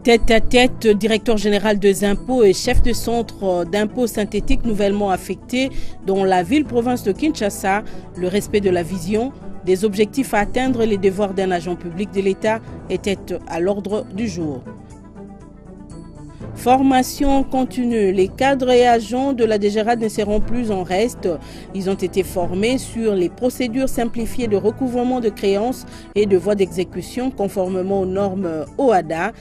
Tête à tête, directeur général des impôts et chef de centre d'impôts synthétiques nouvellement affectés dans la ville-province de Kinshasa, le respect de la vision, des objectifs à atteindre et les devoirs d'un agent public de l'État étaient à l'ordre du jour. Formation continue. Les cadres et agents de la DGRAD ne seront plus en reste. Ils ont été formés sur les procédures simplifiées de recouvrement de créances et de voies d'exécution conformément aux normes OHADA.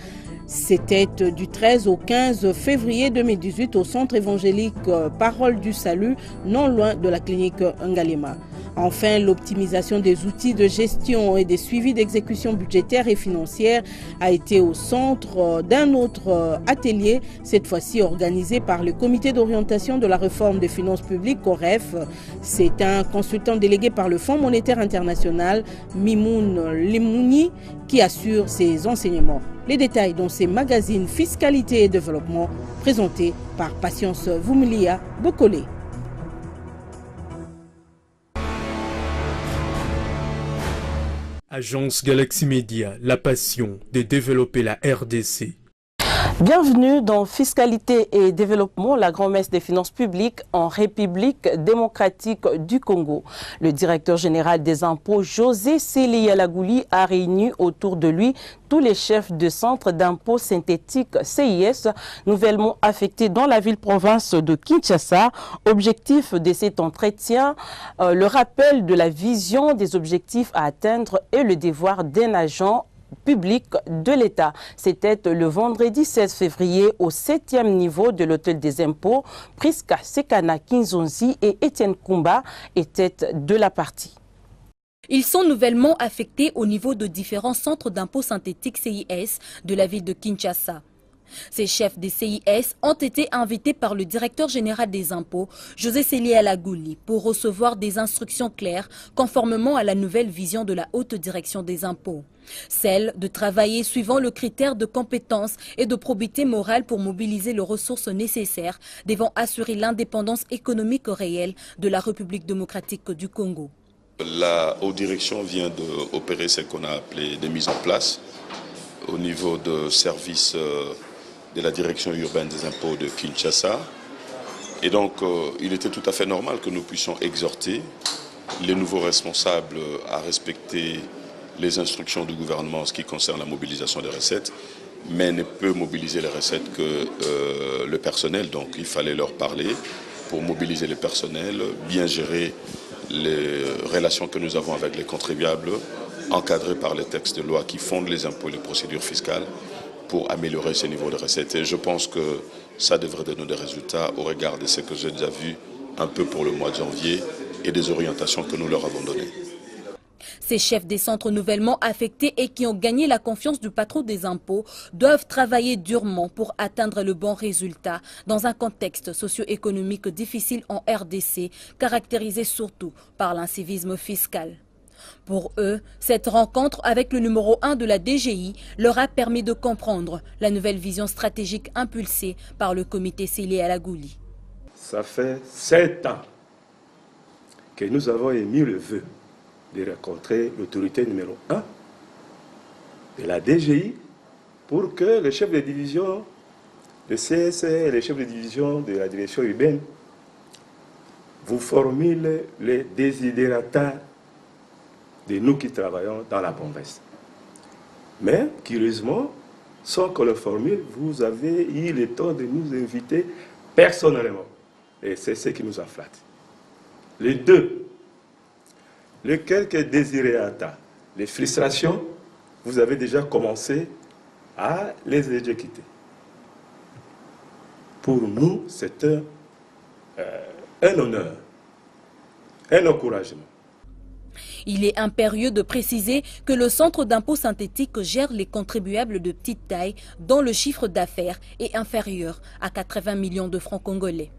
C'était du 13 au 15 février 2018 au centre évangélique Parole du Salut, non loin de la clinique Ngalema. Enfin, l'optimisation des outils de gestion et des suivis d'exécution budgétaire et financière a été au centre d'un autre atelier, cette fois-ci organisé par le comité d'orientation de la réforme des finances publiques, COREF. C'est un consultant délégué par le Fonds monétaire international, Mimoun Limouni, qui assure ces enseignements. Les détails dans ces magazines Fiscalité et Développement, présentés par Patience Voumilia Bokole. Agence Galaxy Media, la passion de développer la RDC. Bienvenue dans Fiscalité et Développement, la grand-messe des finances publiques en République démocratique du Congo. Le directeur général des impôts, José Séliyalagouli, a réuni autour de lui tous les chefs de centres d'impôts synthétiques CIS nouvellement affectés dans la ville-province de Kinshasa. Objectif de cet entretien, le rappel de la vision des objectifs à atteindre et le devoir d'un agent public de l'État. C'était le vendredi 16 février au 7e niveau de l'hôtel des impôts. Priska Sekana Kinzonzi et Étienne Kumba étaient de la partie. Ils sont nouvellement affectés au niveau de différents centres d'impôts synthétiques CIS de la ville de Kinshasa. Ces chefs des CIS ont été invités par le directeur général des impôts, José Séliyalagouli, pour recevoir des instructions claires conformément à la nouvelle vision de la haute direction des impôts. Celle de travailler suivant le critère de compétence et de probité morale pour mobiliser les ressources nécessaires devant assurer l'indépendance économique réelle de la République démocratique du Congo. La haute direction vient d'opérer ce qu'on a appelé des mises en place au niveau de services de la direction urbaine des impôts de Kinshasa. Et donc, il était tout à fait normal que nous puissions exhorter les nouveaux responsables à respecter les instructions du gouvernement en ce qui concerne la mobilisation des recettes, mais ne peut mobiliser les recettes que le personnel. Donc, il fallait leur parler pour mobiliser le personnel, bien gérer les relations que nous avons avec les contribuables, encadrées par les textes de loi qui fondent les impôts et les procédures fiscales, pour améliorer ce niveau de recettes. Et je pense que ça devrait donner des résultats au regard de ce que j'ai déjà vu un peu pour le mois de janvier et des orientations que nous leur avons données. Ces chefs des centres nouvellement affectés et qui ont gagné la confiance du patron des impôts doivent travailler durement pour atteindre le bon résultat dans un contexte socio-économique difficile en RDC, caractérisé surtout par l'incivisme fiscal. Pour eux, cette rencontre avec le numéro 1 de la DGI leur a permis de comprendre la nouvelle vision stratégique impulsée par le comité Séliyalagouli. Ça fait 7 ans que nous avons émis le vœu de rencontrer l'autorité numéro 1 de la DGI pour que les chefs de division de CSE et les chefs de division de la direction urbaine vous formulent les desiderata de nous qui travaillons dans la province. Mais, curieusement, sans qu'on le formule, vous avez eu le temps de nous inviter personnellement. Et c'est ce qui nous a flatté. Les deux, les quelques desiderata, les frustrations, vous avez déjà commencé à les exécuter. Pour nous, c'est un honneur, un encouragement. Il est impérieux de préciser que le centre d'impôt synthétique gère les contribuables de petite taille dont le chiffre d'affaires est inférieur à 80 millions de francs congolais.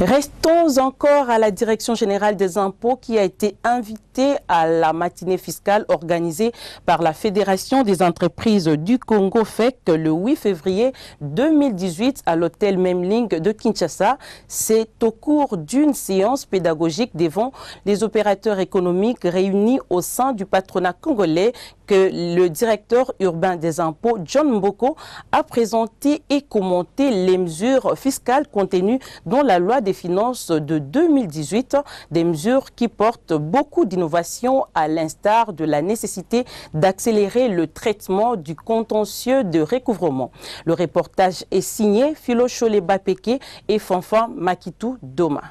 Restons encore à la Direction générale des impôts qui a été invitée à la matinée fiscale organisée par la Fédération des entreprises du Congo FEC le 8 février 2018 à l'hôtel Memling de Kinshasa. C'est au cours d'une séance pédagogique devant les opérateurs économiques réunis au sein du patronat congolais que le directeur urbain des impôts, John Mboko, a présenté et commenté les mesures fiscales contenues dans la loi des finances de 2018, des mesures qui portent beaucoup d'innovations à l'instar de la nécessité d'accélérer le traitement du contentieux de recouvrement. Le reportage est signé Philo Cholé Bapeke et Fanfan Makitou Doma.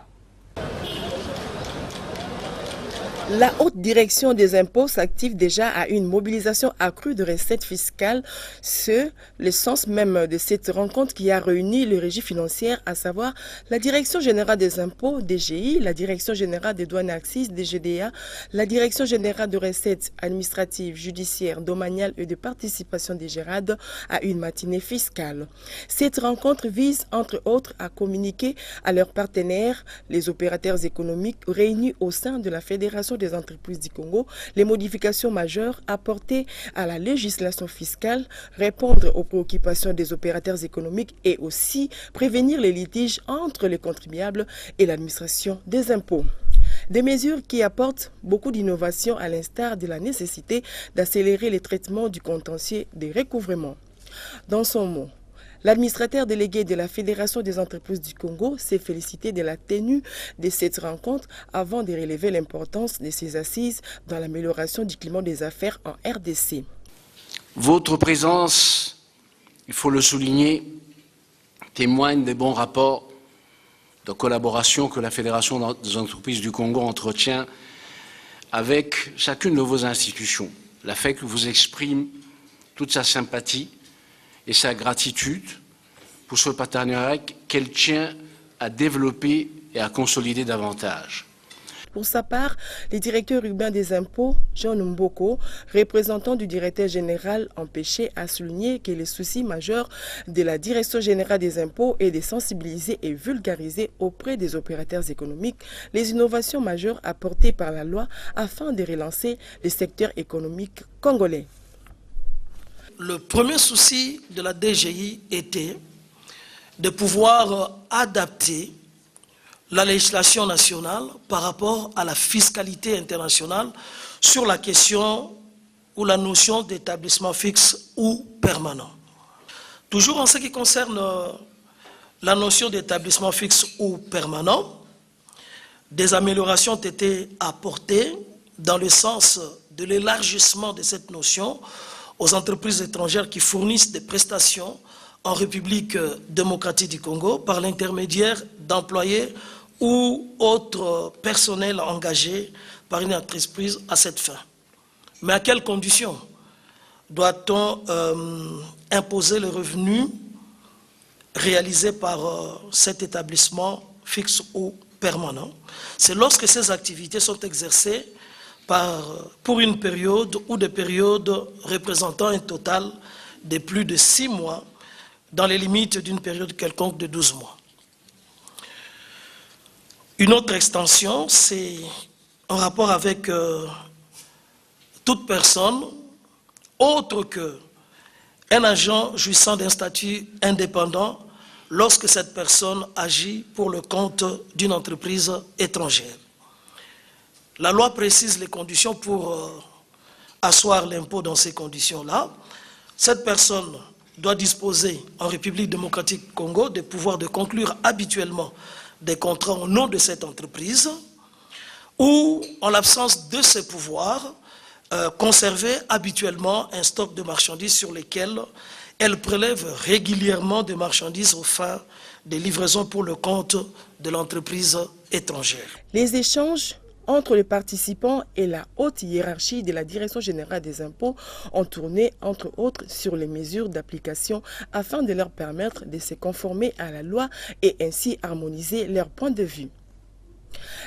La haute direction des impôts s'active déjà à une mobilisation accrue de recettes fiscales. C'est le sens même de cette rencontre qui a réuni les régies financières, à savoir la Direction générale des impôts, DGI, la Direction générale des douanes et accises, DGDA, la Direction générale de recettes administratives, judiciaires, domaniales et de participation des GERAD à une matinée fiscale. Cette rencontre vise, entre autres, à communiquer à leurs partenaires, les opérateurs économiques réunis au sein de la Fédération des entreprises du Congo, les modifications majeures apportées à la législation fiscale, répondre aux préoccupations des opérateurs économiques et aussi prévenir les litiges entre les contribuables et l'administration des impôts. Des mesures qui apportent beaucoup d'innovation à l'instar de la nécessité d'accélérer les traitements du contentieux des recouvrements. Dans son mot, l'administrateur délégué de la Fédération des entreprises du Congo s'est félicité de la tenue de cette rencontre avant de relever l'importance de ces assises dans l'amélioration du climat des affaires en RDC. Votre présence, il faut le souligner, témoigne des bons rapports de collaboration que la Fédération des entreprises du Congo entretient avec chacune de vos institutions. La FEC vous exprime toute sa sympathie et sa gratitude pour ce partenariat qu'elle tient à développer et à consolider davantage. Pour sa part, le directeur urbain des impôts, John Mboko, représentant du directeur général empêché, a souligné que les soucis majeurs de la direction générale des impôts est de sensibiliser et vulgariser auprès des opérateurs économiques les innovations majeures apportées par la loi afin de relancer le secteur économique congolais. Le premier souci de la DGI était de pouvoir adapter la législation nationale par rapport à la fiscalité internationale sur la question ou la notion d'établissement fixe ou permanent. Toujours en ce qui concerne la notion d'établissement fixe ou permanent, des améliorations ont été apportées dans le sens de l'élargissement de cette notion aux entreprises étrangères qui fournissent des prestations en République démocratique du Congo par l'intermédiaire d'employés ou autres personnels engagés par une entreprise à cette fin. Mais à quelles conditions doit-on imposer le revenu réalisé par cet établissement fixe ou permanent? C'est lorsque ces activités sont exercées pour une période ou des périodes représentant un total de plus de 6 mois dans les limites d'une période quelconque de 12 mois. Une autre extension, c'est en rapport avec toute personne autre qu'un agent jouissant d'un statut indépendant lorsque cette personne agit pour le compte d'une entreprise étrangère. La loi précise les conditions pour asseoir l'impôt dans ces conditions-là. Cette personne doit disposer en République démocratique du Congo des pouvoirs de conclure habituellement des contrats au nom de cette entreprise ou, en l'absence de ces pouvoirs, conserver habituellement un stock de marchandises sur lesquelles elle prélève régulièrement des marchandises aux fins des livraisons pour le compte de l'entreprise étrangère. Les échanges entre les participants et la haute hiérarchie de la Direction générale des impôts ont tourné, entre autres, sur les mesures d'application afin de leur permettre de se conformer à la loi et ainsi harmoniser leur point de vue.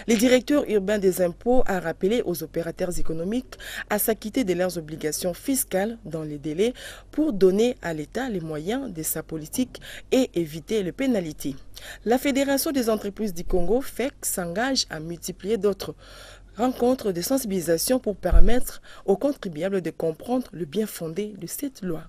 Le directeur urbain des impôts a rappelé aux opérateurs économiques à s'acquitter de leurs obligations fiscales dans les délais pour donner à l'État les moyens de sa politique et éviter les pénalités. La Fédération des entreprises du Congo, FEC, s'engage à multiplier d'autres rencontres de sensibilisation pour permettre aux contribuables de comprendre le bien fondé de cette loi.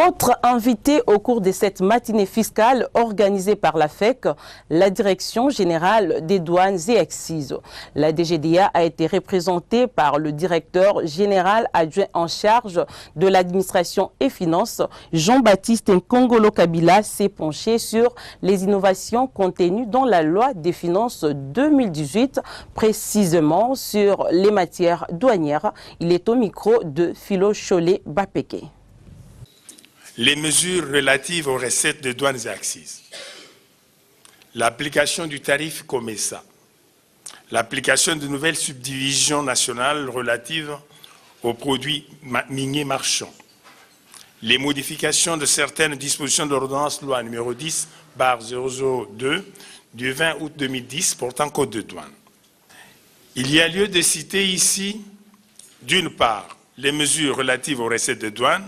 Autre invité au cours de cette matinée fiscale organisée par la FEC, la Direction générale des douanes et accises. La DGDA a été représentée par le directeur général adjoint en charge de l'administration et finances. Jean-Baptiste Nkongolo Kabila s'est penché sur les innovations contenues dans la loi des finances 2018, précisément sur les matières douanières. Il est au micro de Philo Cholé Bapeke. Les mesures relatives aux recettes de douanes et accises, l'application du tarif COMESA, l'application de nouvelles subdivisions nationales relatives aux produits miniers marchands, les modifications de certaines dispositions de l'ordonnance loi numéro 10/002 du 20 août 2010 portant code de douane. Il y a lieu de citer ici, d'une part, les mesures relatives aux recettes de douane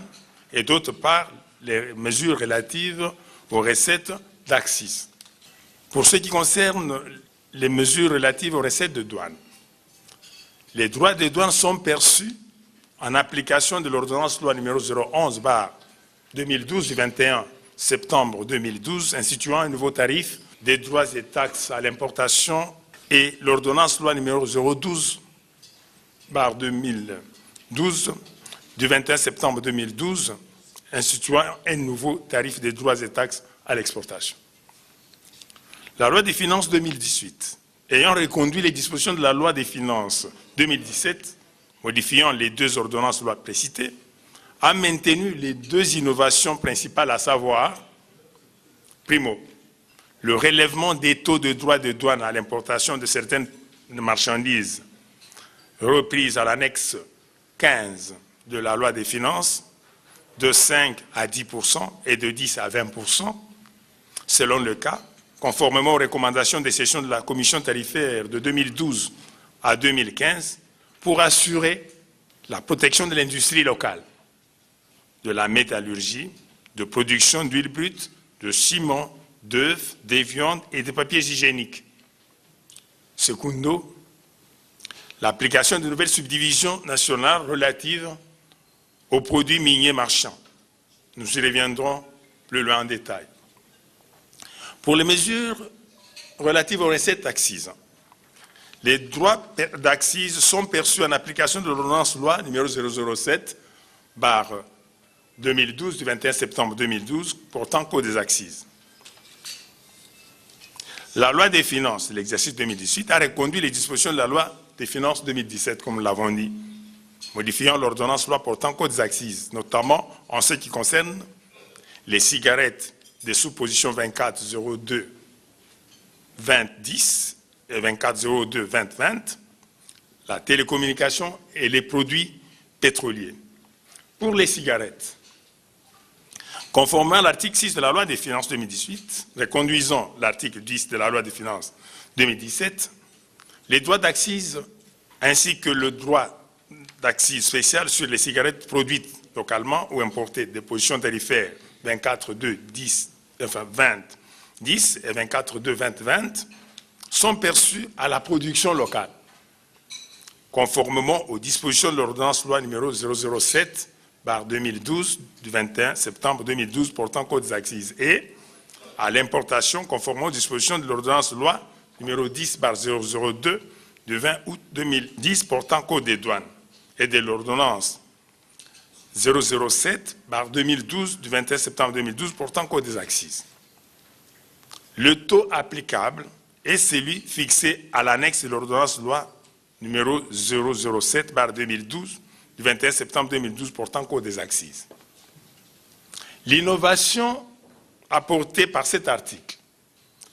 et d'autre part, les mesures relatives aux recettes d'accises. Pour ce qui concerne les mesures relatives aux recettes de douane, les droits de douane sont perçus en application de l'ordonnance loi numéro 011/2012 du 21 septembre 2012 instituant un nouveau tarif des droits et taxes à l'importation et l'ordonnance loi numéro 012/2012 du 21 septembre 2012 instituant un nouveau tarif des droits et taxes à l'exportation. La loi des finances 2018, ayant reconduit les dispositions de la loi des finances 2017, modifiant les deux ordonnances loi précitées, a maintenu les deux innovations principales, à savoir, primo, le relèvement des taux de droits de douane à l'importation de certaines marchandises reprises à l'annexe 15 de la loi des finances, de 5 à 10% et de 10 à 20%, selon le cas, conformément aux recommandations des sessions de la commission tarifaire de 2012 à 2015, pour assurer la protection de l'industrie locale, de la métallurgie, de production d'huile brute, de ciment, d'œufs, des viandes et des papiers hygiéniques. Secundo, l'application de nouvelles subdivisions nationales relatives aux produits miniers marchands. Nous y reviendrons plus loin en détail. Pour les mesures relatives aux recettes d'accises, les droits d'accises sont perçus en application de l'ordonnance loi numéro 007/2012 du 21 septembre 2012 portant code des accises. La loi des finances de l'exercice 2018 a reconduit les dispositions de la loi des finances 2017, comme nous l'avons dit, modifiant l'ordonnance loi portant code des accises, notamment en ce qui concerne les cigarettes des sous-positions 2402-2010 et 2402-2020, la télécommunication et les produits pétroliers. Pour les cigarettes, conformément à l'article 6 de la loi des finances 2018, reconduisant l'article 10 de la loi des finances 2017, les droits d'accise ainsi que le droit d'accise spéciale sur les cigarettes produites localement ou importées des positions tarifaires 24.2.10, enfin 20.10 et 24.2.2020 sont perçus à la production locale, conformément aux dispositions de l'ordonnance loi numéro 007/2012 du 21 septembre 2012 portant code des accises et à l'importation conformément aux dispositions de l'ordonnance loi numéro 10/002 du 20 août 2010 portant code des douanes et de l'ordonnance 007/2012 du 21 septembre 2012 portant code des accises. Le taux applicable est celui fixé à l'annexe de l'ordonnance loi numéro 007/2012 du 21 septembre 2012 portant code des accises. L'innovation apportée par cet article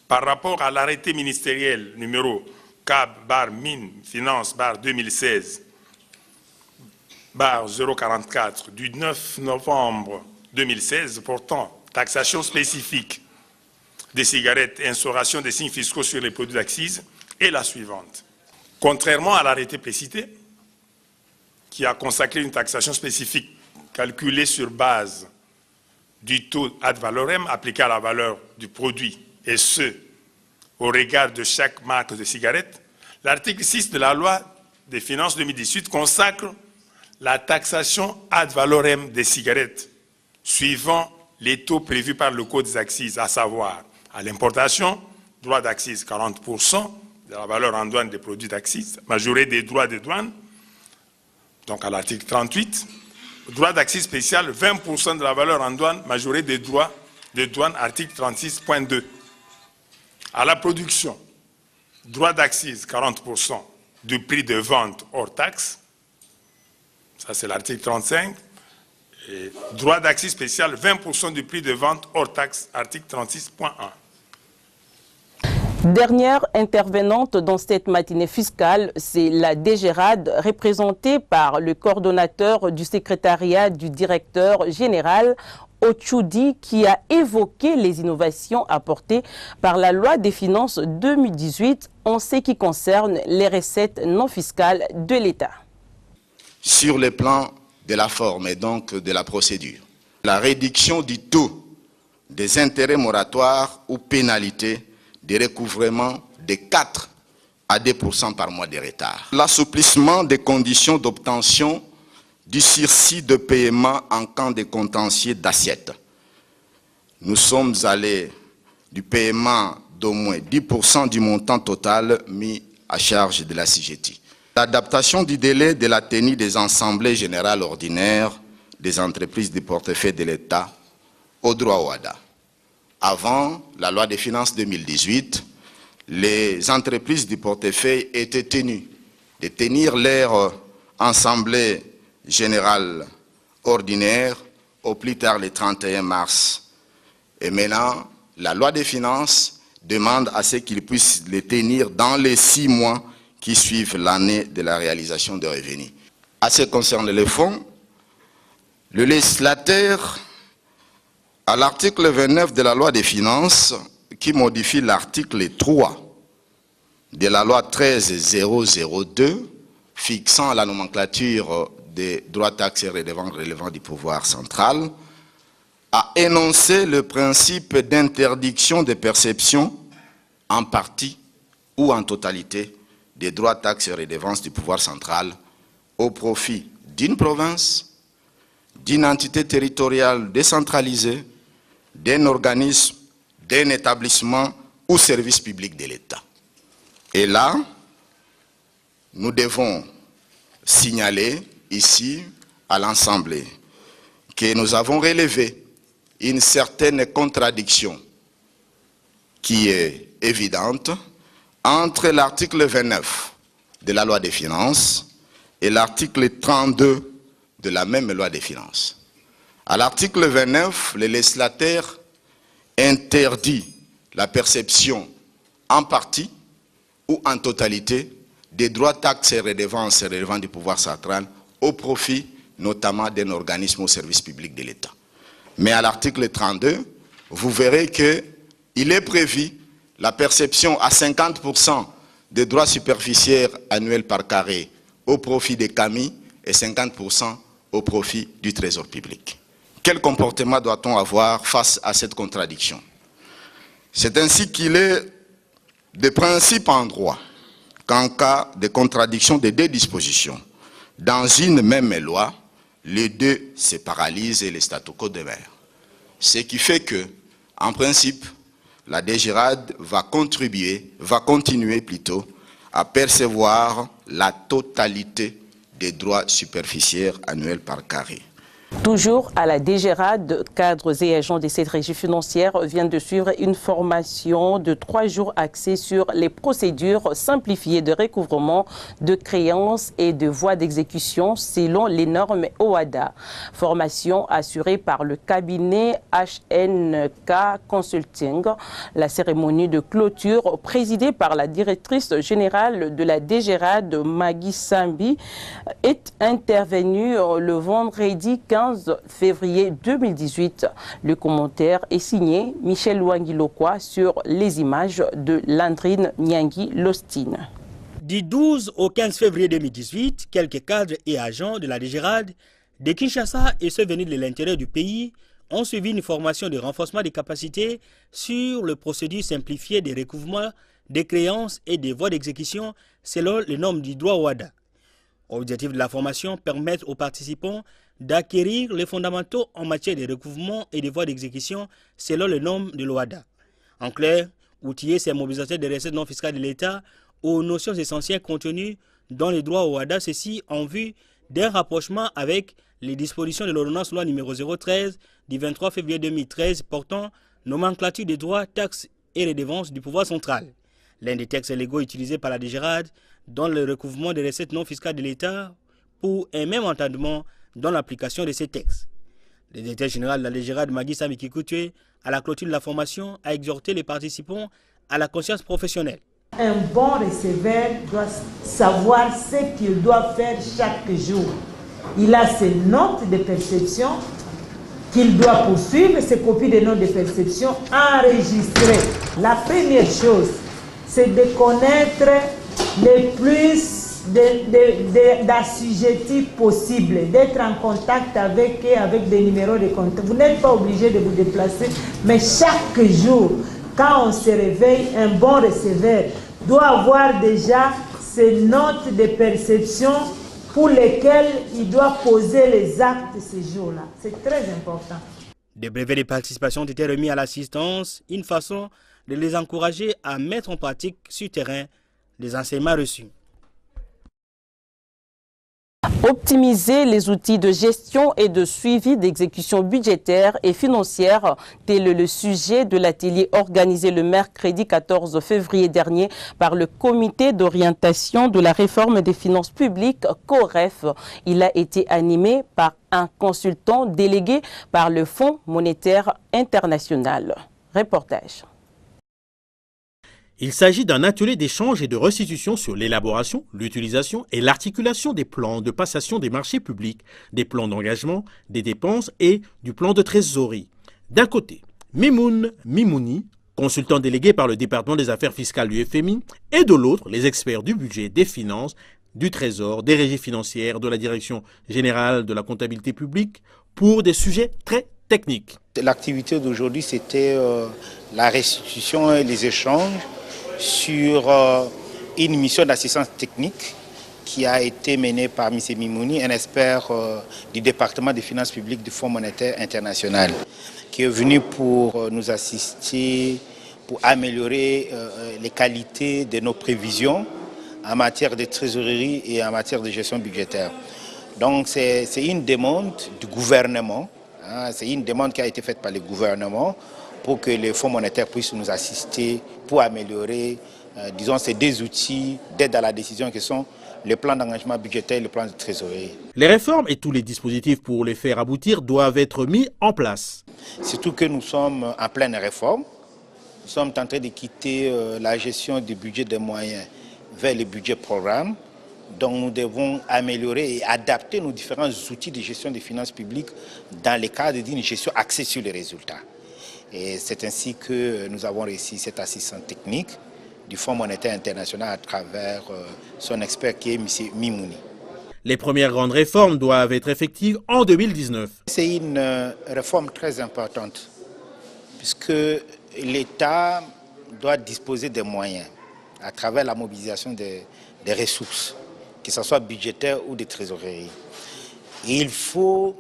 par rapport à l'arrêté ministériel numéro CAB/Mines-Finance/2016/044 du 9 novembre 2016 portant taxation spécifique des cigarettes et instauration des signes fiscaux sur les produits d'accises est la suivante. Contrairement à l'arrêté précité, qui a consacré une taxation spécifique calculée sur base du taux ad valorem appliqué à la valeur du produit, et ce, au regard de chaque marque de cigarette, l'article 6 de la loi des finances 2018 consacre la taxation ad valorem des cigarettes, suivant les taux prévus par le Code des accises, à savoir à l'importation, droit d'accise 40% de la valeur en douane des produits d'accise, majoré des droits de douane, donc à l'article 38, droit d'accise spécial 20% de la valeur en douane, majoré des droits de douane, article 36.2. À la production, droit d'accise 40% du prix de vente hors taxe, ça c'est l'article 35, et droit d'accise spécial 20% du prix de vente hors taxe, article 36.1. Dernière intervenante dans cette matinée fiscale, c'est la DGRAD, représentée par le coordonnateur du secrétariat du directeur général, Ochoudi, qui a évoqué les innovations apportées par la loi des finances 2018 en ce qui concerne les recettes non fiscales de l'État. Sur le plan de la forme et donc de la procédure, la réduction du taux des intérêts moratoires ou pénalités de recouvrement de 4 à 2% par mois de retard. L'assouplissement des conditions d'obtention du sursis de paiement en cas de contentieux d'assiette. Nous sommes allés du paiement d'au moins 10% du montant total mis à charge de la CGT. L'adaptation du délai de la tenue des assemblées générales ordinaires des entreprises du portefeuille de l'État au droit OHADA. Avant la loi des finances 2018, les entreprises du portefeuille étaient tenues de tenir leur assemblée générale ordinaire au plus tard le 31 mars. Et maintenant, la loi des finances demande à ce qu'ils puissent les tenir dans les 6 mois qui suivent l'année de la réalisation de revenus. À ce qui concerne les fonds, le législateur, à l'article 29 de la loi des finances, qui modifie l'article 3 de la loi 13002, fixant la nomenclature des droits, taxes et redevances relevant du pouvoir central, a énoncé le principe d'interdiction de perception en partie ou en totalité des droits, taxes et redevances du pouvoir central au profit d'une province, d'une entité territoriale décentralisée, d'un organisme, d'un établissement ou service public de l'État. Et là, nous devons signaler ici à l'Assemblée que nous avons relevé une certaine contradiction qui est évidente entre l'article 29 de la loi des finances et l'article 32 de la même loi des finances. À l'article 29, le législateur interdit la perception en partie ou en totalité des droits, taxes et redevances relevant du pouvoir central au profit notamment d'un organisme au service public de l'État. Mais à l'article 32, vous verrez qu'il est prévu la perception à 50% des droits superficiels annuels par carré au profit des CAMI et 50% au profit du Trésor public. Quel comportement doit-on avoir face à cette contradiction? C'est ainsi qu'il est de principe en droit qu'en cas de contradiction des 2 dispositions, dans une même loi, les 2 se paralysent et le statu quo demeure. Ce qui fait que, en principe, la DGRAD va continuer à percevoir la totalité des droits superficiels annuels par carré. Toujours à la DGRAD, cadres et agents de cette régie financière viennent de suivre une formation de 3 jours axée sur les procédures simplifiées de recouvrement de créances et de voies d'exécution selon les normes OHADA. Formation assurée par le cabinet HNK Consulting. La cérémonie de clôture présidée par la directrice générale de la DGRAD, Maggie Sambi, est intervenue le vendredi 15 15 février 2018. Le commentaire est signé Michel Luangilokwa sur les images de Landrine Nyangi Lostine. Du 12 au 15 février 2018, quelques cadres et agents de la DGRAD de Kinshasa et ceux venus de l'intérieur du pays ont suivi une formation de renforcement des capacités sur les procédures simplifiées des recouvrements des créances et des voies d'exécution selon les normes du droit WADA. L'objectif de la formation, permettre aux participants d'acquérir les fondamentaux en matière de recouvrement et de voies d'exécution selon les normes de l'OADA. En clair, outiller ces mobilisateurs des recettes non fiscales de l'État aux notions essentielles contenues dans les droits OADA, ceci en vue d'un rapprochement avec les dispositions de l'ordonnance loi numéro 013 du 23 février 2013 portant nomenclature des droits, taxes et redevances du pouvoir central. L'un des textes légaux utilisés par la DGRAD dans le recouvrement des recettes non fiscales de l'État pour un même entendement dans l'application de ces textes. Le directeur général de la DGRAD, Magui Sami Kikoutoué, à la clôture de la formation, a exhorté les participants à la conscience professionnelle. Un bon receveur doit savoir ce qu'il doit faire chaque jour. Il a ses notes de perception qu'il doit poursuivre, ses copies de notes de perception enregistrées. La première chose, c'est de connaître le plus d'assujettis possible, d'être en contact avec eux, avec des numéros de contact. Vous n'êtes pas obligé de vous déplacer, mais chaque jour, quand on se réveille, un bon receveur doit avoir déjà ces notes de perception pour lesquelles il doit poser les actes ce jour-là. C'est très important. Des brevets de participation ont été remis à l'assistance, une façon de les encourager à mettre en pratique sur terrain les enseignements reçus. Optimiser les outils de gestion et de suivi d'exécution budgétaire et financière, tel est le sujet de l'atelier organisé le mercredi 14 février dernier par le Comité d'orientation de la réforme des finances publiques, COREF. Il a été animé par un consultant délégué par le Fonds monétaire international. Reportage. Il s'agit d'un atelier d'échange et de restitution sur l'élaboration, l'utilisation et l'articulation des plans de passation des marchés publics, des plans d'engagement, des dépenses et du plan de trésorerie. D'un côté, Mimoun Mimouni, consultant délégué par le département des affaires fiscales du FMI, et de l'autre, les experts du budget, des finances, du trésor, des régies financières, de la direction générale de la comptabilité publique, pour des sujets très techniques. L'activité d'aujourd'hui, c'était la restitution et les échanges sur une mission d'assistance technique qui a été menée par M. Mimouni, un expert du département des finances publiques du Fonds monétaire international, qui est venu pour nous assister, pour améliorer les qualités de nos prévisions en matière de trésorerie et en matière de gestion budgétaire. Donc c'est une demande du gouvernement, hein, c'est une demande qui a été faite par le gouvernement pour que le Fonds monétaire puisse nous assister pour améliorer, disons, ces deux outils d'aide à la décision qui sont le plan d'engagement budgétaire et le plan de trésorerie. Les réformes et tous les dispositifs pour les faire aboutir doivent être mis en place. Surtout que nous sommes en pleine réforme. Nous sommes en train de quitter la gestion du budget des moyens vers le budget programme. Donc nous devons améliorer et adapter nos différents outils de gestion des finances publiques dans le cadre d'une gestion axée sur les résultats. Et c'est ainsi que nous avons réussi cette assistance technique du Fonds monétaire international à travers son expert qui est M. Mimouni. Les premières grandes réformes doivent être effectives en 2019. C'est une réforme très importante puisque l'État doit disposer des moyens à travers la mobilisation des ressources, que ce soit budgétaires ou de trésorerie. Et il faut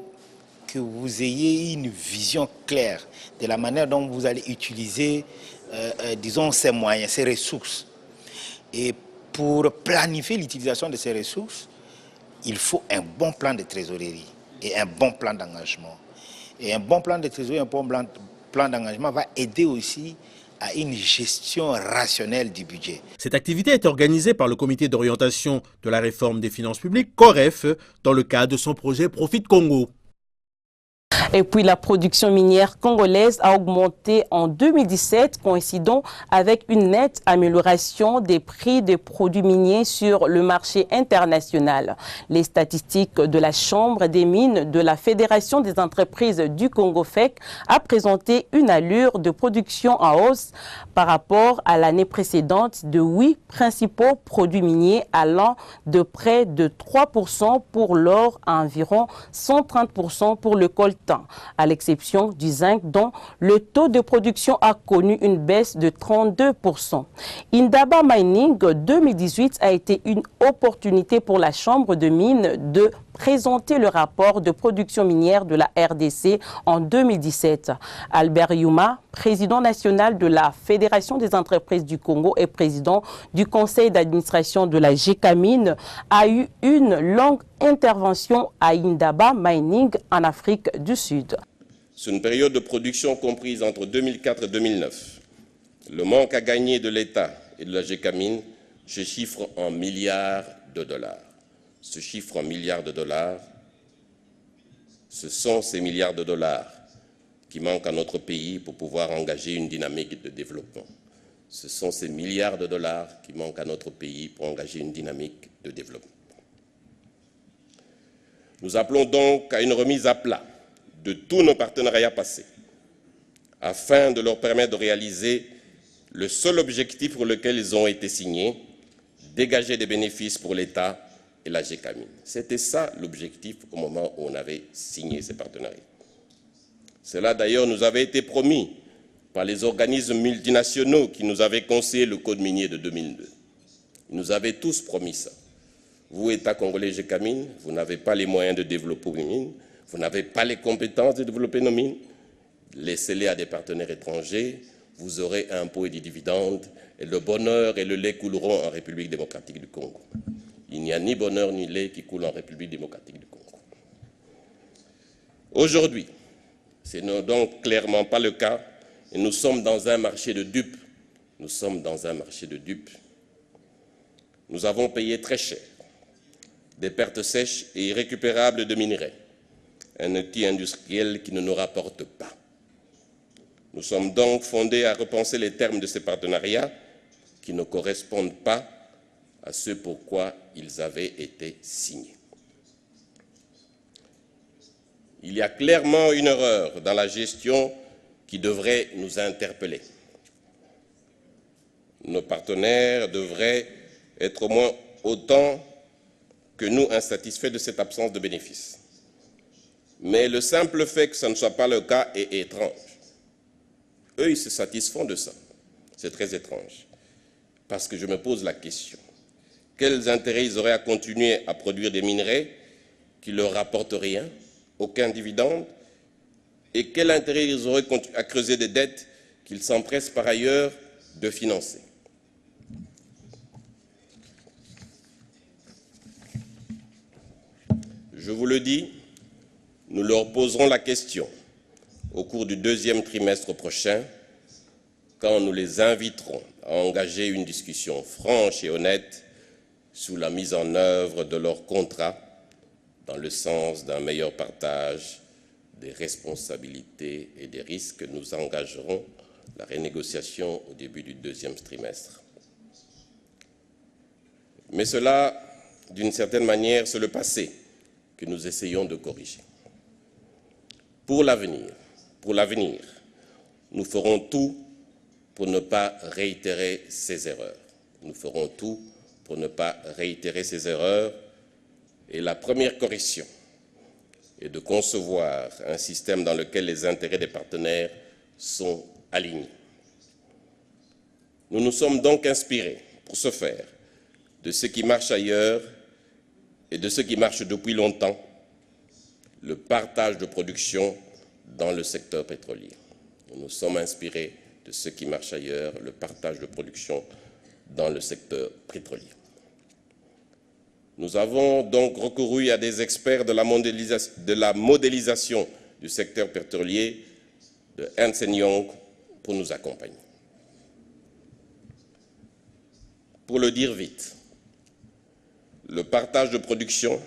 que vous ayez une vision claire de la manière dont vous allez utiliser, disons, ces moyens, ces ressources. Et pour planifier l'utilisation de ces ressources, il faut un bon plan de trésorerie et un bon plan d'engagement. Et un bon plan de trésorerie, un bon plan d'engagement va aider aussi à une gestion rationnelle du budget. Cette activité est organisée par le Comité d'orientation de la réforme des finances publiques, COREF, dans le cadre de son projet Profit Congo. Et puis la production minière congolaise a augmenté en 2017, coïncidant avec une nette amélioration des prix des produits miniers sur le marché international. Les statistiques de la Chambre des mines de la Fédération des entreprises du Congo FEC a présenté une allure de production en hausse par rapport à l'année précédente de 8 principaux produits miniers allant de près de 3% pour l'or à environ 130% pour le coltan, à l'exception du zinc dont le taux de production a connu une baisse de 32%. Indaba Mining 2018 a été une opportunité pour la Chambre de mines de présenter le rapport de production minière de la RDC en 2017. Albert Yuma, président national de la Fédération des entreprises du Congo et président du conseil d'administration de la GECAMINE, a eu une longue intervention à Indaba Mining en Afrique du Sud. Sur une période de production comprise entre 2004 et 2009, le manque à gagner de l'État et de la GECAMINE se chiffre en milliards de dollars. Ce chiffre en milliards de dollars, ce sont ces milliards de dollars qui manquent à notre pays pour pouvoir engager une dynamique de développement. Ce sont ces milliards de dollars qui manquent à notre pays pour engager une dynamique de développement. Nous appelons donc à une remise à plat de tous nos partenariats passés, afin de leur permettre de réaliser le seul objectif pour lequel ils ont été signés, dégager des bénéfices pour l'État et la GECAMINE. C'était ça l'objectif au moment où on avait signé ces partenariats. Cela d'ailleurs nous avait été promis par les organismes multinationaux qui nous avaient conseillé le Code minier de 2002. Ils nous avaient tous promis ça. Vous, État congolais GECAMINE, vous n'avez pas les moyens de développer vos mines, vous n'avez pas les compétences de développer nos mines, laissez-les à des partenaires étrangers, vous aurez impôts et des dividendes, et le bonheur et le lait couleront en République démocratique du Congo. Il n'y a ni bonheur ni lait qui coule en République démocratique du Congo. Aujourd'hui, ce n'est donc clairement pas le cas, et nous sommes dans un marché de dupes. Nous sommes dans un marché de dupes. Nous avons payé très cher des pertes sèches et irrécupérables de minerais, un outil industriel qui ne nous rapporte pas. Nous sommes donc fondés à repenser les termes de ces partenariats qui ne correspondent pas à ce pourquoi ils avaient été signés. Il y a clairement une erreur dans la gestion qui devrait nous interpeller. Nos partenaires devraient être au moins autant que nous insatisfaits de cette absence de bénéfices. Mais le simple fait que ce ne soit pas le cas est étrange. Eux, ils se satisfont de ça. C'est très étrange. Parce que je me pose la question. Quels intérêts ils auraient à continuer à produire des minerais qui ne leur rapportent rien, aucun dividende, et quel intérêt ils auraient à creuser des dettes qu'ils s'empressent par ailleurs de financer. Je vous le dis, nous leur poserons la question au cours du deuxième trimestre prochain, quand nous les inviterons à engager une discussion franche et honnête sous la mise en œuvre de leur contrat dans le sens d'un meilleur partage des responsabilités et des risques. Nous engagerons la renégociation au début du deuxième trimestre. Mais cela, d'une certaine manière, c'est le passé que nous essayons de corriger. Pour l'avenir, nous ferons tout pour ne pas réitérer ces erreurs. Nous ferons tout pour ne pas réitérer ces erreurs. Et la première correction est de concevoir un système dans lequel les intérêts des partenaires sont alignés. Nous nous sommes donc inspirés, pour ce faire, de ce qui marche ailleurs et de ce qui marche depuis longtemps, le partage de production dans le secteur pétrolier. Nous nous sommes inspirés de ce qui marche ailleurs, le partage de production dans le secteur pétrolier. Nous avons donc recouru à des experts de la modélisation du secteur pétrolier de Ernst & Young pour nous accompagner. Pour le dire vite, le partage de production,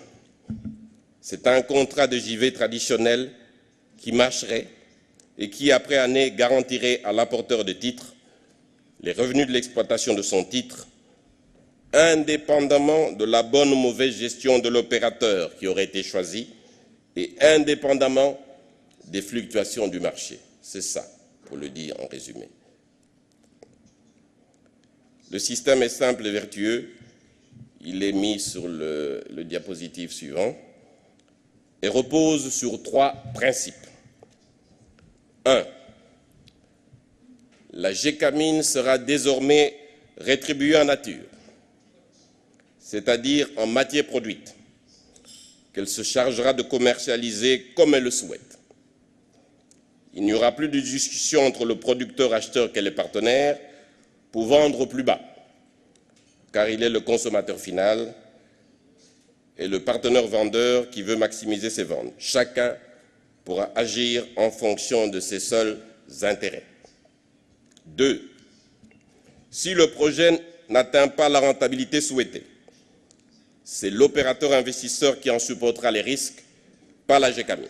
c'est un contrat de JV traditionnel qui marcherait et qui, après année, garantirait à l'apporteur de titre les revenus de l'exploitation de son titre, indépendamment de la bonne ou mauvaise gestion de l'opérateur qui aurait été choisi et indépendamment des fluctuations du marché. C'est ça, pour le dire en résumé. Le système est simple et vertueux. Il est mis sur le diapositive suivant et repose sur 3 principes. 1. La Gécamine sera désormais rétribuée en nature, c'est-à-dire en matière produite, qu'elle se chargera de commercialiser comme elle le souhaite. Il n'y aura plus de discussion entre le producteur-acheteur et les partenaires pour vendre au plus bas, car il est le consommateur final et le partenaire vendeur qui veut maximiser ses ventes. Chacun pourra agir en fonction de ses seuls intérêts. 2. Si le projet n'atteint pas la rentabilité souhaitée, c'est l'opérateur investisseur qui en supportera les risques, pas la Gécamine.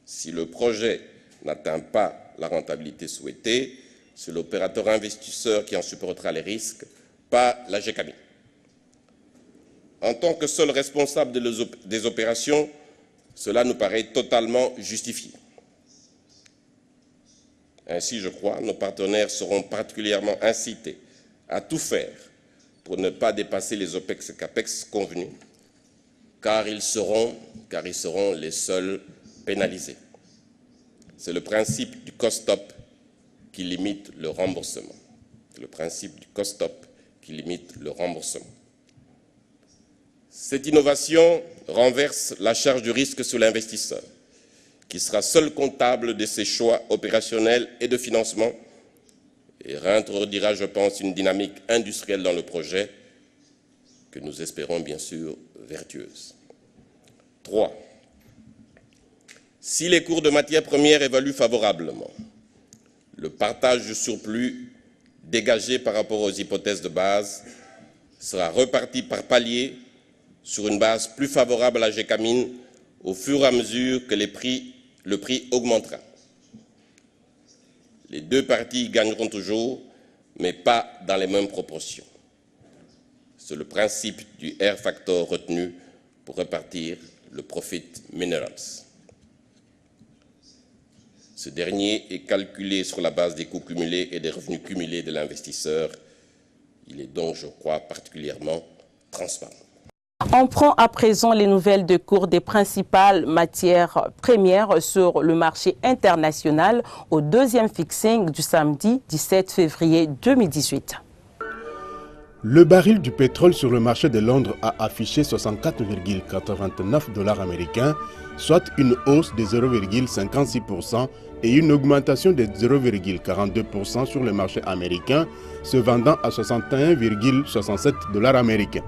Si le projet n'atteint pas la rentabilité souhaitée, c'est l'opérateur investisseur qui en supportera les risques, pas la Gécamine. En tant que seul responsable des opérations, cela nous paraît totalement justifié. Ainsi, je crois, nos partenaires seront particulièrement incités à tout faire pour ne pas dépasser les OPEX et CAPEX convenus, car ils seront les seuls pénalisés. C'est le principe du cost-stop qui limite le remboursement. C'est le principe du cost-stop qui limite le remboursement. Cette innovation renverse la charge du risque sur l'investisseur, qui sera seul comptable de ses choix opérationnels et de financement, et réintroduira, je pense, une dynamique industrielle dans le projet que nous espérons bien sûr vertueuse. 3. Si les cours de matières premières évaluent favorablement, le partage du surplus dégagé par rapport aux hypothèses de base sera reparti par palier sur une base plus favorable à la Gécamine au fur et à mesure que le prix augmentera. Les deux parties gagneront toujours, mais pas dans les mêmes proportions. C'est le principe du R factor retenu pour répartir le profit minerals. Ce dernier est calculé sur la base des coûts cumulés et des revenus cumulés de l'investisseur. Il est donc, je crois, particulièrement transparent. On prend à présent les nouvelles de cours des principales matières premières sur le marché international au deuxième fixing du samedi 17 février 2018. Le baril du pétrole sur le marché de Londres a affiché 64,89 $ américains, soit une hausse de 0,56% et une augmentation de 0,42% sur le marché américain, se vendant à 61,67 $ américains.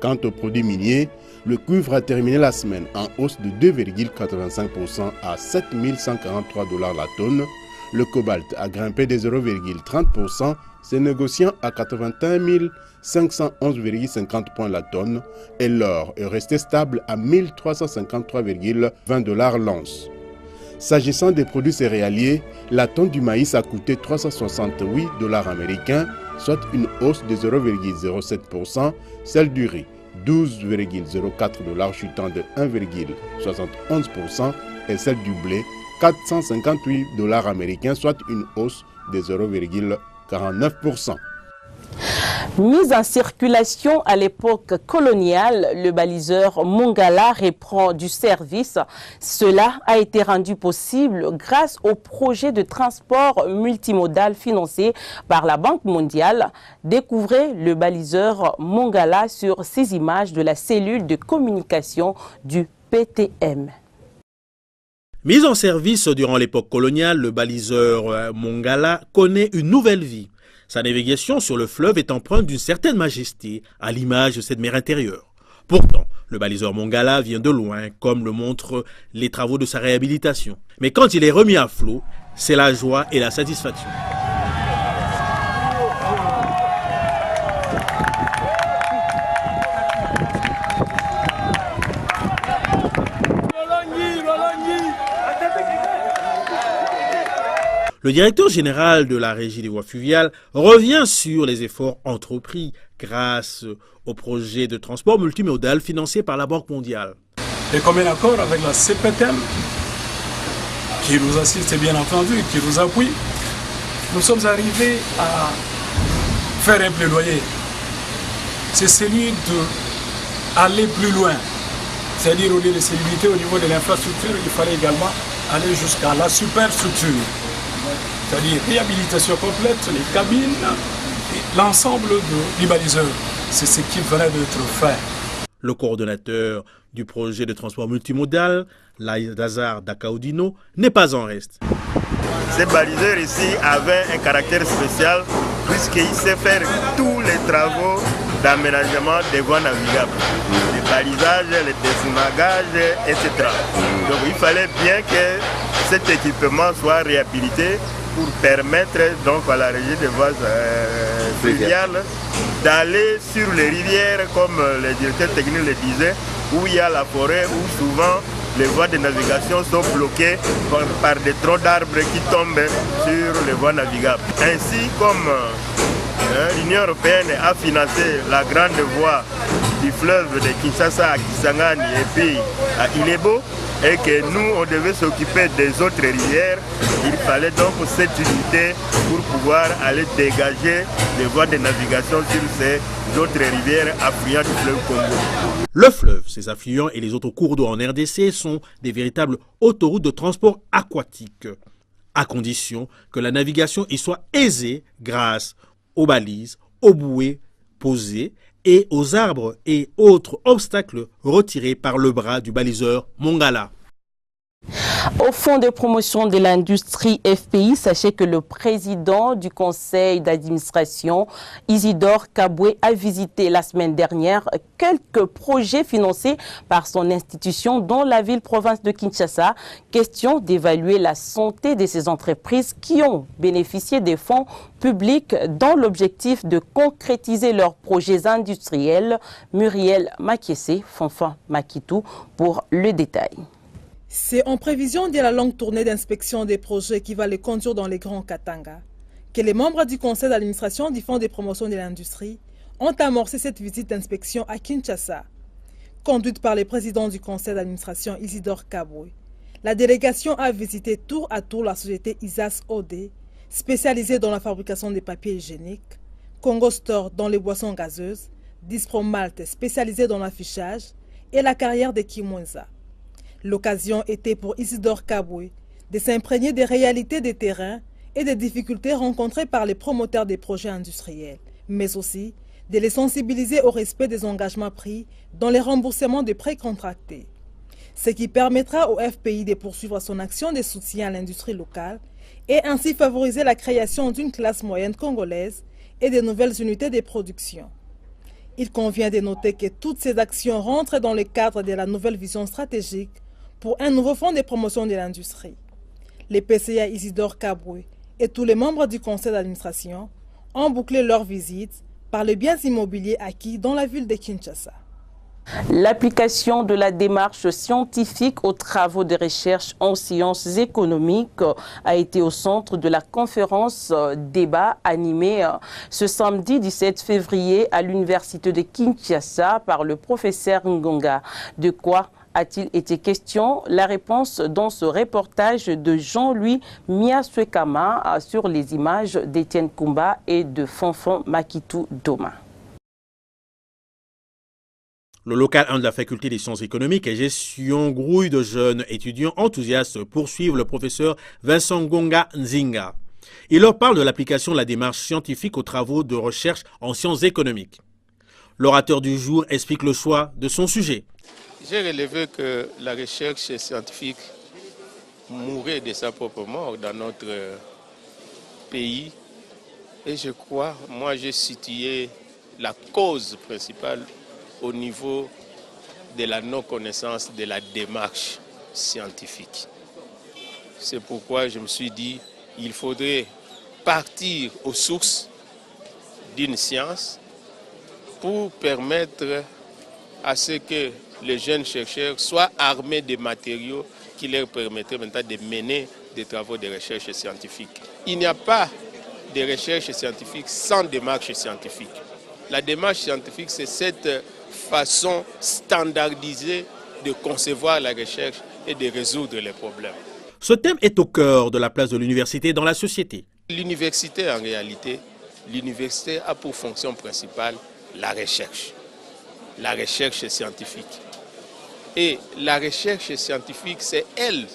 Quant aux produits miniers, le cuivre a terminé la semaine en hausse de 2,85% à 7 143 $ la tonne. Le cobalt a grimpé de 0,30%, se négociant à 81 511,50 points la tonne, et l'or est resté stable à 1353,20 $ l'once. S'agissant des produits céréaliers, la tonne du maïs a coûté 368 $ américains, soit une hausse de 0,07%, celle du riz 12,04 $ chutant de 1,71% et celle du blé 458 $ américains, soit une hausse de 0,49%. Mis en circulation à l'époque coloniale, le baliseur Mongala reprend du service. Cela a été rendu possible grâce au projet de transport multimodal financé par la Banque mondiale. Découvrez le baliseur Mongala sur ces images de la cellule de communication du PTM. Mis en service durant l'époque coloniale, le baliseur Mongala connaît une nouvelle vie. Sa navigation sur le fleuve est empreinte d'une certaine majesté, à l'image de cette mer intérieure. Pourtant, le baliseur Mongala vient de loin, comme le montrent les travaux de sa réhabilitation. Mais quand il est remis à flot, c'est la joie et la satisfaction. Le directeur général de la Régie des voies fluviales revient sur les efforts entrepris grâce au projet de transport multimodal financé par la Banque mondiale. Et commun accord avec la CPTM, qui nous assiste bien entendu, qui nous appuie, nous sommes arrivés à faire un plaidoyer. C'est celui d'aller plus loin. C'est-à-dire, au lieu de se limiter au niveau de l'infrastructure, il fallait également aller jusqu'à la superstructure. C'est-à-dire réhabilitation complète, les cabines, l'ensemble du baliseur. C'est ce qui venait d'être fait. Le coordonnateur du projet de transport multimodal, Lazare Dakaudino, n'est pas en reste. Ce baliseur ici avait un caractère spécial puisqu'il sait faire tous les travaux d'aménagement des voies navigables, les balisages, les désmagages, etc. Donc il fallait bien que cet équipement soit réhabilité pour permettre donc à la régie des voies fluviales d'aller sur les rivières, comme le directeur technique le disait, où il y a la forêt, où souvent les voies de navigation sont bloquées par des troncs d'arbres qui tombent sur les voies navigables. Ainsi comme l'Union européenne a financé la grande voie du fleuve de Kinshasa à Kisangani et puis à Ilebo, et que nous, on devait s'occuper des autres rivières, il fallait donc cette unité pour pouvoir aller dégager les voies de navigation sur ces autres rivières affluentes du fleuve Congo. Le fleuve, ses affluents et les autres cours d'eau en RDC sont des véritables autoroutes de transport aquatique, à condition que la navigation y soit aisée grâce aux balises, aux bouées posées et aux arbres et autres obstacles retirés par le bras du baliseur Mongala. Au Fonds de promotion de l'industrie FPI, sachez que le président du conseil d'administration, Isidore Kaboué, a visité la semaine dernière quelques projets financés par son institution dans la ville-province de Kinshasa. Question d'évaluer la santé de ces entreprises qui ont bénéficié des fonds publics dans l'objectif de concrétiser leurs projets industriels. Muriel Makiessé, Fanfan Makitou pour le détail. C'est en prévision de la longue tournée d'inspection des projets qui va les conduire dans les grands Katanga que les membres du conseil d'administration du Fonds de promotion de l'industrie ont amorcé cette visite d'inspection à Kinshasa. Conduite par le président du conseil d'administration Isidore Kaboué, la délégation a visité tour à tour la société Isas OD, spécialisée dans la fabrication des papiers hygiéniques, Congo Store dans les boissons gazeuses, Dispro Malte spécialisée dans l'affichage et la carrière de Kimwenza. L'occasion était pour Isidore Kaboué de s'imprégner des réalités des terrains et des difficultés rencontrées par les promoteurs des projets industriels, mais aussi de les sensibiliser au respect des engagements pris dans les remboursements des prêts contractés. Ce qui permettra au FPI de poursuivre son action de soutien à l'industrie locale et ainsi favoriser la création d'une classe moyenne congolaise et de nouvelles unités de production. Il convient de noter que toutes ces actions rentrent dans le cadre de la nouvelle vision stratégique pour un nouveau fonds de promotion de l'industrie. Les PCA Isidore Kaboué et tous les membres du conseil d'administration ont bouclé leur visite par les biens immobiliers acquis dans la ville de Kinshasa. L'application de la démarche scientifique aux travaux de recherche en sciences économiques a été au centre de la conférence débat animée ce samedi 17 février à l'université de Kinshasa par le professeur Ngonga. De quoi a-t-il été question? La réponse dans ce reportage de Jean-Louis Miaswekama sur les images d'Étienne Koumba et de Fanfan Makitou Doma. Le local 1 de la faculté des sciences économiques et gestion grouille de jeunes étudiants enthousiastes poursuivent le professeur Vincent Ngonga Nzinga. Il leur parle de l'application de la démarche scientifique aux travaux de recherche en sciences économiques. L'orateur du jour explique le choix de son sujet. J'ai relevé que la recherche scientifique mourait de sa propre mort dans notre pays. Et je crois, moi j'ai situé la cause principale au niveau de la non-connaissance de la démarche scientifique. C'est pourquoi je me suis dit qu'il faudrait partir aux sources d'une science pour permettre à ce que les jeunes chercheurs soient armés de matériaux qui leur permettraient maintenant de mener des travaux de recherche scientifique. il n'y a pas de recherche scientifique sans démarche scientifique. La démarche scientifique, c'est cette façon standardisée de concevoir la recherche et de résoudre les problèmes. Ce thème est au cœur de la place de l'université dans la société. L'université, en réalité, l'université a pour fonction principale la recherche scientifique. Et la recherche scientifique, c'est elle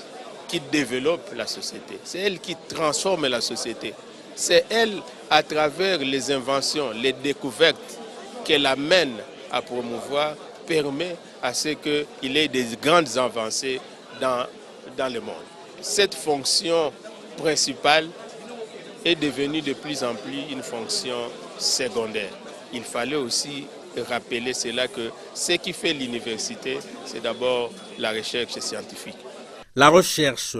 qui développe la société, c'est elle qui transforme la société. C'est elle, à travers les inventions, les découvertes qu'elle amène à promouvoir, permet à ce qu'il y ait des grandes avancées dans le monde. Cette fonction principale est devenue de plus en plus une fonction secondaire. Il fallait aussi rappeler cela que ce qui fait l'université, c'est d'abord la recherche scientifique. La recherche,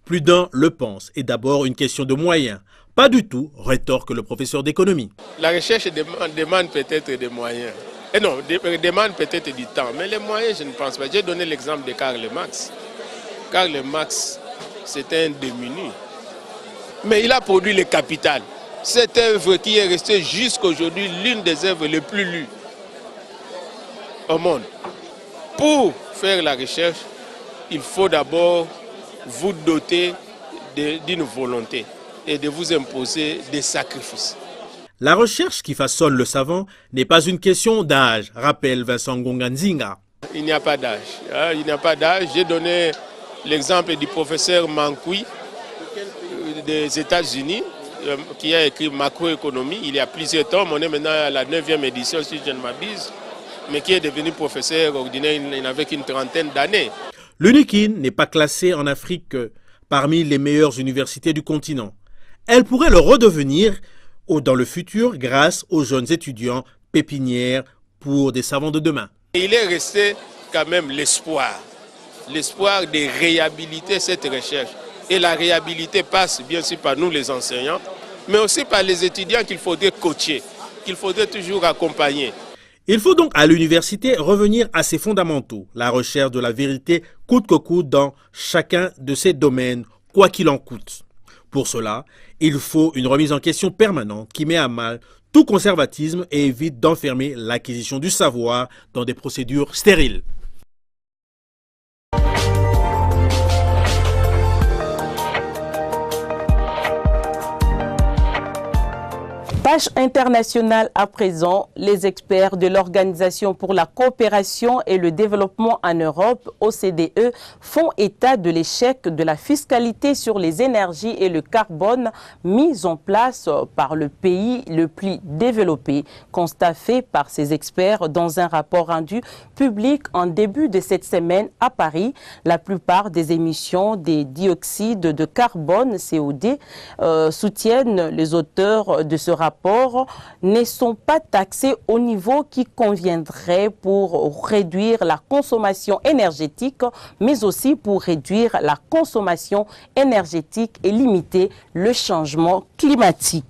plus d'un le pense, est d'abord une question de moyens. Pas du tout, rétorque le professeur d'économie. La recherche demande peut-être des moyens. Et non, demande peut-être du temps. Mais les moyens, je ne pense pas. J'ai donné l'exemple de Karl Marx. Karl Marx, c'était un démuni. Mais il a produit le Capital. Cette œuvre qui est restée jusqu'aujourd'hui l'une des œuvres les plus lues au monde. Pour faire la recherche, il faut d'abord vous doter d'une volonté et de vous imposer des sacrifices. La recherche qui façonne le savant n'est pas une question d'âge, rappelle Vincent Ngonga-Nzinga. Il n'y a pas d'âge. Il n'y a pas d'âge. J'ai donné l'exemple du professeur Mankoui des États-Unis qui a écrit Macroéconomie. Il y a plusieurs tomes. On est maintenant à la 9e édition, si je ne m'abuse, mais qui est devenu professeur ordinaire, il n'avait qu'une trentaine d'années. L'UNIKIN n'est pas classée en Afrique parmi les meilleures universités du continent. Elle pourrait le redevenir dans le futur grâce aux jeunes étudiants pépinières pour des savants de demain. Il est resté quand même l'espoir de réhabiliter cette recherche. Et la réhabilité passe bien sûr par nous les enseignants, mais aussi par les étudiants qu'il faudrait coacher, qu'il faudrait toujours accompagner. Il faut donc à l'université revenir à ses fondamentaux, la recherche de la vérité coûte que coûte dans chacun de ces domaines, quoi qu'il en coûte. Pour cela, il faut une remise en question permanente qui met à mal tout conservatisme et évite d'enfermer l'acquisition du savoir dans des procédures stériles. Page internationale à présent, les experts de l'Organisation pour la coopération et le développement en Europe, OCDE, font état de l'échec de la fiscalité sur les énergies et le carbone mise en place par le pays le plus développé. Constat fait par ces experts dans un rapport rendu public en début de cette semaine à Paris. La plupart des émissions des dioxydes de carbone, COD, soutiennent les auteurs de ce rapport, ne sont pas taxés au niveau qui conviendrait pour réduire la consommation énergétique, mais aussi pour réduire la consommation énergétique et limiter le changement climatique.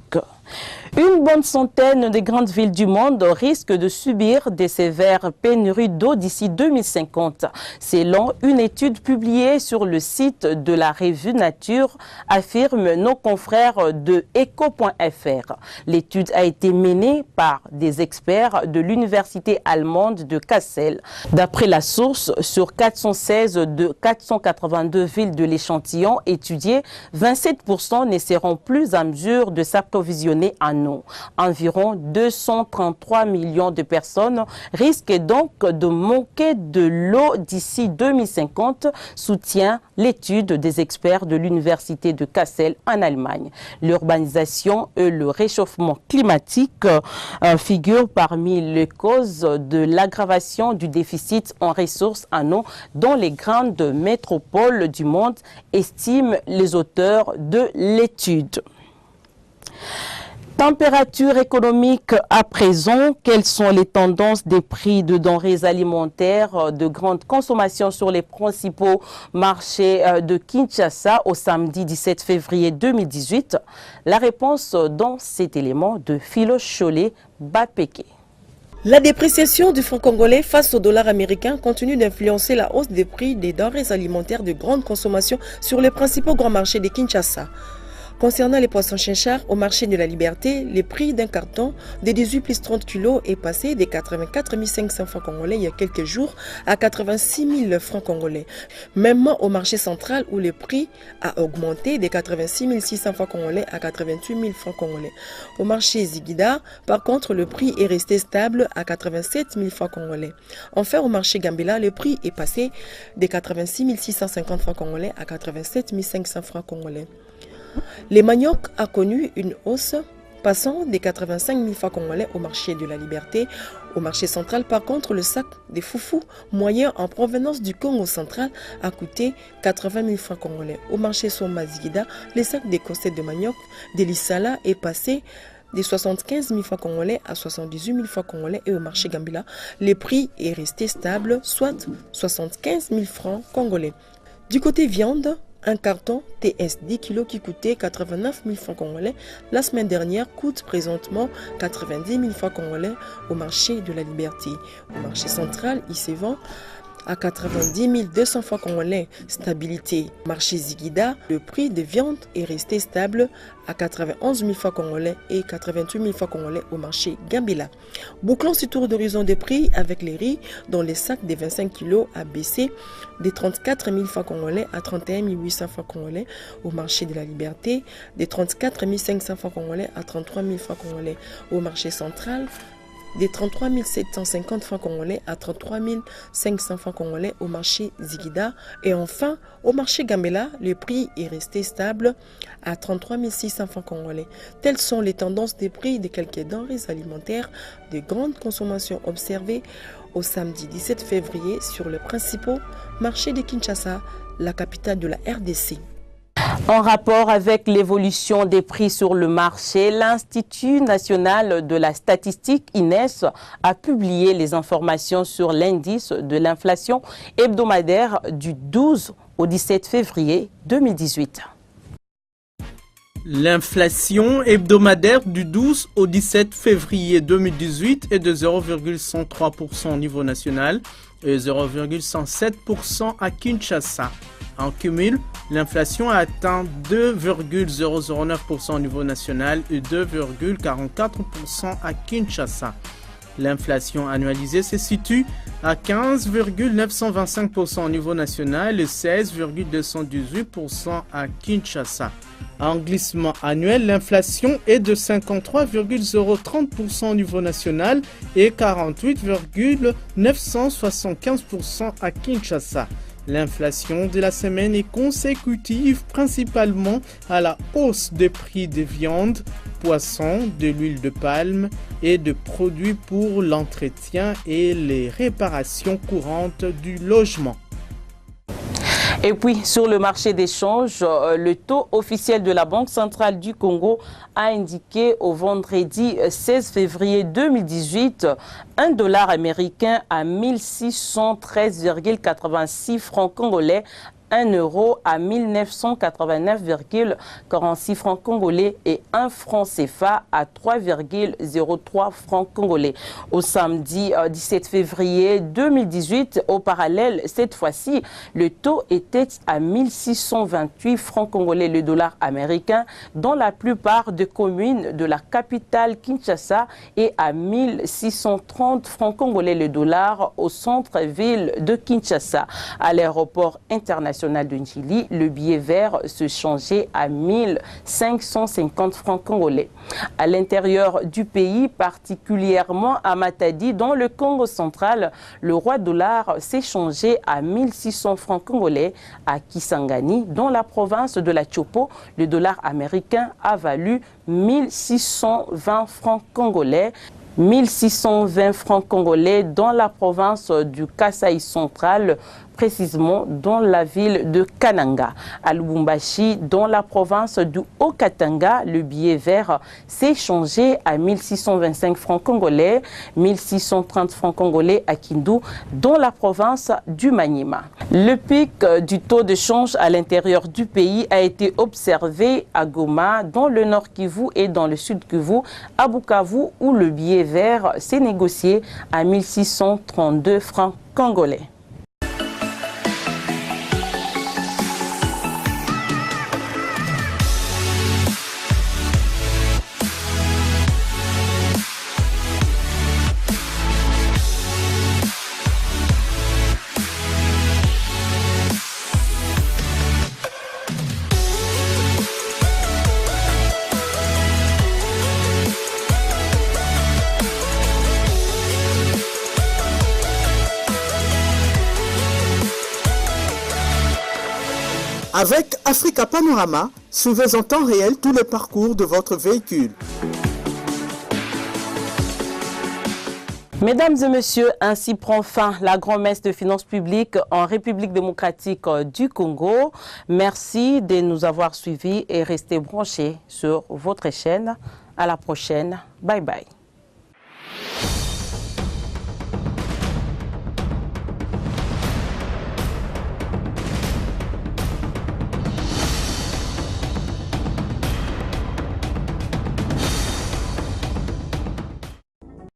Une bonne centaine de grandes villes du monde risquent de subir des sévères pénuries d'eau d'ici 2050. Selon une étude publiée sur le site de la revue Nature, affirment nos confrères de Eco.fr. L'étude a été menée par des experts de l'université allemande de Kassel. D'après la source, sur 416 de 482 villes de l'échantillon étudié, 27% ne seront plus en mesure de s'approvisionner en eau. Environ 233 millions de personnes risquent donc de manquer de l'eau d'ici 2050, soutient l'étude des experts de l'université de Kassel en Allemagne. L'urbanisation et le réchauffement climatique figurent parmi les causes de l'aggravation du déficit en ressources en eau dans les grandes métropoles du monde, estiment les auteurs de l'étude. Température économique à présent, quelles sont les tendances des prix de denrées alimentaires de grande consommation sur les principaux marchés de Kinshasa au samedi 17 février 2018? La réponse dans cet élément de Philo Cholet Bapeke. La dépréciation du franc congolais face au dollar américain continue d'influencer la hausse des prix des denrées alimentaires de grande consommation sur les principaux grands marchés de Kinshasa. Concernant les poissons chinchards, au marché de la Liberté, le prix d'un carton de 18 plus 30 kg est passé de 84 500 francs congolais il y a quelques jours à 86 000 francs congolais. Mêmement au marché central où le prix a augmenté de 86 600 francs congolais à 88 000 francs congolais. Au marché Ziguida, par contre, le prix est resté stable à 87 000 francs congolais. Enfin, au marché Gambela, le prix est passé de 86 650 francs congolais à 87 500 francs congolais. Les manioc a connu une hausse passant des 85 000 francs congolais au marché de la Liberté. Au marché central, par contre, le sac de foufou moyen en provenance du Congo central a coûté 80 000 francs congolais. Au marché Soma Ziguida, le sac de cossette de manioc de l'Issala est passé de 75 000 francs congolais à 78 000 francs congolais et au marché Gambela, le prix est resté stable, soit 75 000 francs congolais. Du côté viande, un carton TS 10 kg qui coûtait 89 000 francs congolais la semaine dernière coûte présentement 90 000 francs congolais au marché de la Liberté. Au marché central, il se vend à 90 200 francs congolais. Stabilité. Marché Ziguida, le prix de viande est resté stable à 91 000 francs congolais et 88 000 francs congolais au marché Gambela. Bouclons ce tour d'horizon des prix avec les riz dont les sacs de 25 kg a baissé de 34 000 francs congolais à 31 800 francs congolais au marché de la Liberté, de 34 500 francs congolais à 33 000 francs congolais au marché central, des 33 750 francs congolais à 33 500 francs congolais au marché Ziguida. Et enfin, au marché Gambela, le prix est resté stable à 33 600 francs congolais. Telles sont les tendances des prix de quelques denrées alimentaires de grande consommation observées au samedi 17 février sur les principaux marchés de Kinshasa, la capitale de la RDC. En rapport avec l'évolution des prix sur le marché, l'Institut national de la statistique INES a publié les informations sur l'indice de l'inflation hebdomadaire du 12 au 17 février 2018. L'inflation hebdomadaire du 12 au 17 février 2018 est de 0,103% au niveau national et 0,107% à Kinshasa. En cumul, l'inflation a atteint 2,009% au niveau national et 2,44% à Kinshasa. L'inflation annualisée se situe à 15,925% au niveau national et 16,218% à Kinshasa. En glissement annuel, l'inflation est de 53,030% au niveau national et 48,975% à Kinshasa. L'inflation de la semaine est consécutive principalement à la hausse des prix des viandes, poissons, de l'huile de palme et de produits pour l'entretien et les réparations courantes du logement. Et puis, sur le marché d'échange, le taux officiel de la Banque centrale du Congo a indiqué au vendredi 16 février 2018 un dollar américain à 1613,86 francs congolais, 1 euro à 1989,46 francs congolais et 1 franc CFA à 3,03 francs congolais. Au samedi 17 février 2018, au parallèle, cette fois-ci, le taux était à 1628 francs congolais le dollar américain dans la plupart des communes de la capitale Kinshasa et à 1630 francs congolais le dollar au centre-ville de Kinshasa. À l'aéroport international de Njili, le billet vert se changeait à 1550 francs congolais. À l'intérieur du pays, particulièrement à Matadi, dans le Congo central, le roi dollar s'est changé à 1600 francs congolais. À Kisangani, dans la province de la Chopo, le dollar américain a valu 1620 francs congolais. 1620 francs congolais dans la province du Kasaï central, précisément dans la ville de Kananga. À Lubumbashi, dans la province du Haut-Katanga, le billet vert s'est changé à 1625 francs congolais, 1630 francs congolais à Kindu, dans la province du Maniema. Le pic du taux de change à l'intérieur du pays a été observé à Goma, dans le nord Kivu et dans le sud Kivu, à Bukavu, où le billet vert s'est négocié à 1632 francs congolais. Avec Africa Panorama, suivez en temps réel tous les parcours de votre véhicule. Mesdames et messieurs, ainsi prend fin la grand-messe de finances publiques en République démocratique du Congo. Merci de nous avoir suivis et restez branchés sur votre chaîne. À la prochaine. Bye bye.